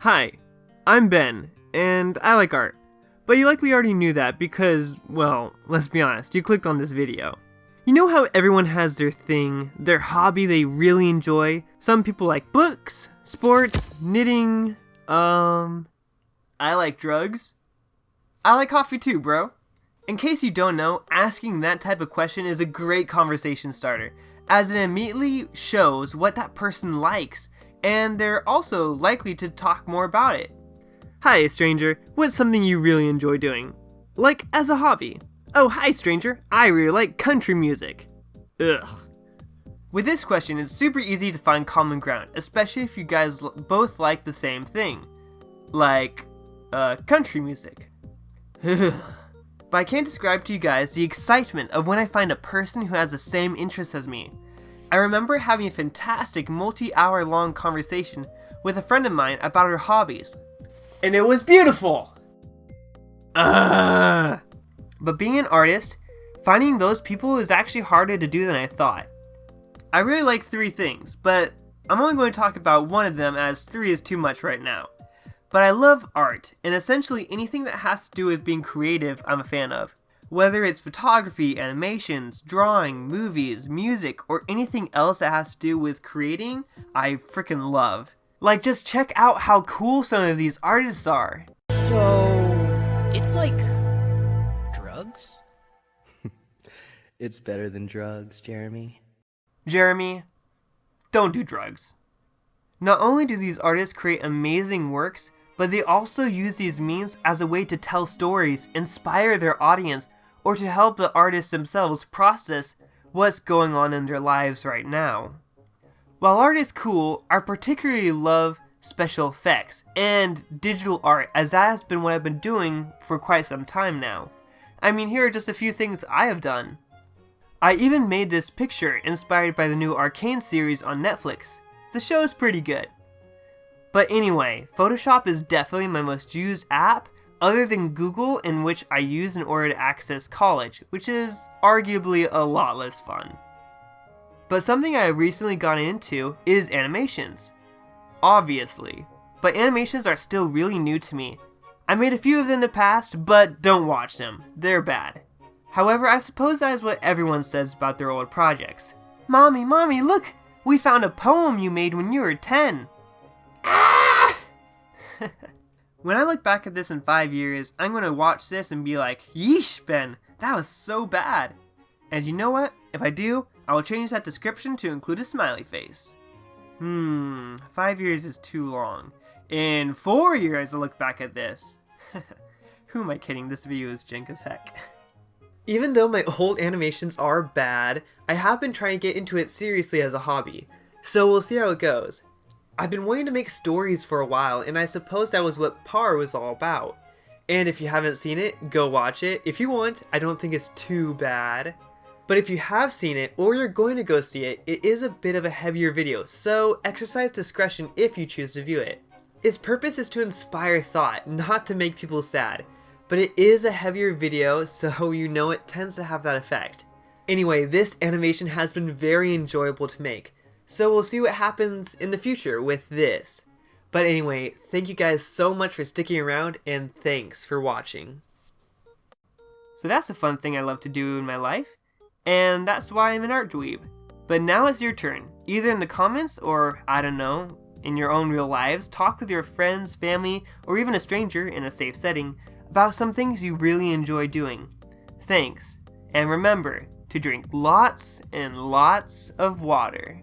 Hi, I'm Ben, and I like art. But you likely already knew that because, well, let's be honest, you clicked on this video. You know how everyone has their thing, their hobby they really enjoy? Some people like books, sports, knitting, I like drugs. I like coffee too, bro. In case you don't know, asking that type of question is a great conversation starter, as it immediately shows what that person likes, and they're also likely to talk more about it. Hi, stranger. What's something you really enjoy doing? Like, as a hobby? Oh, hi, stranger. I really like country music. Ugh. With this question, it's super easy to find common ground, especially if you guys both like the same thing. Like, country music. But I can't describe to you guys the excitement of when I find a person who has the same interests as me. I remember having a fantastic multi-hour long conversation with a friend of mine about her hobbies. And it was beautiful! But being an artist, finding those people is actually harder to do than I thought. I really like 3 things, but I'm only going to talk about one of them as 3 is too much right now. But I love art, and essentially anything that has to do with being creative I'm a fan of. Whether it's photography, animations, drawing, movies, music, or anything else that has to do with creating, I freaking love. Like, just check out how cool some of these artists are. So, it's like drugs? It's better than drugs, Jeremy. Jeremy, don't do drugs. Not only do these artists create amazing works, but they also use these means as a way to tell stories, inspire their audience, or to help the artists themselves process what's going on in their lives right now. While art is cool, I particularly love special effects and digital art, as that has been what I've been doing for quite some time now. I mean, here are just a few things I have done. I even made this picture inspired by the new Arcane series on Netflix. The show is pretty good. But anyway, Photoshop is definitely my most used app, other than Google, in which I use in order to access college, which is arguably a lot less fun. But something I have recently gotten into is animations. Obviously. But animations are still really new to me. I made a few of them in the past, but don't watch them. They're bad. However, I suppose that is what everyone says about their old projects. Mommy, look! We found a poem you made when you were 10. Ah! When I look back at this in 5 years, I'm going to watch this and be like, yeesh, Ben, that was so bad. And you know what? If I do, I will change that description to include a smiley face. 5 years is too long. In 4 years, I'll look back at this. Who am I kidding? This video is jank as heck. Even though my old animations are bad, I have been trying to get into it seriously as a hobby. So we'll see how it goes. I've been wanting to make stories for a while, and I suppose that was what PAR was all about. And if you haven't seen it, go watch it. If you want, I don't think it's too bad. But if you have seen it, or you're going to go see it, it is a bit of a heavier video, so exercise discretion if you choose to view it. Its purpose is to inspire thought, not to make people sad. But it is a heavier video, so you know it tends to have that effect. Anyway, this animation has been very enjoyable to make. So we'll see what happens in the future with this. But anyway, thank you guys so much for sticking around, and thanks for watching. So that's a fun thing I love to do in my life, and that's why I'm an art dweeb. But now it's your turn. Either in the comments or, I don't know, in your own real lives, talk with your friends, family, or even a stranger in a safe setting about some things you really enjoy doing. Thanks, and remember to drink lots and lots of water.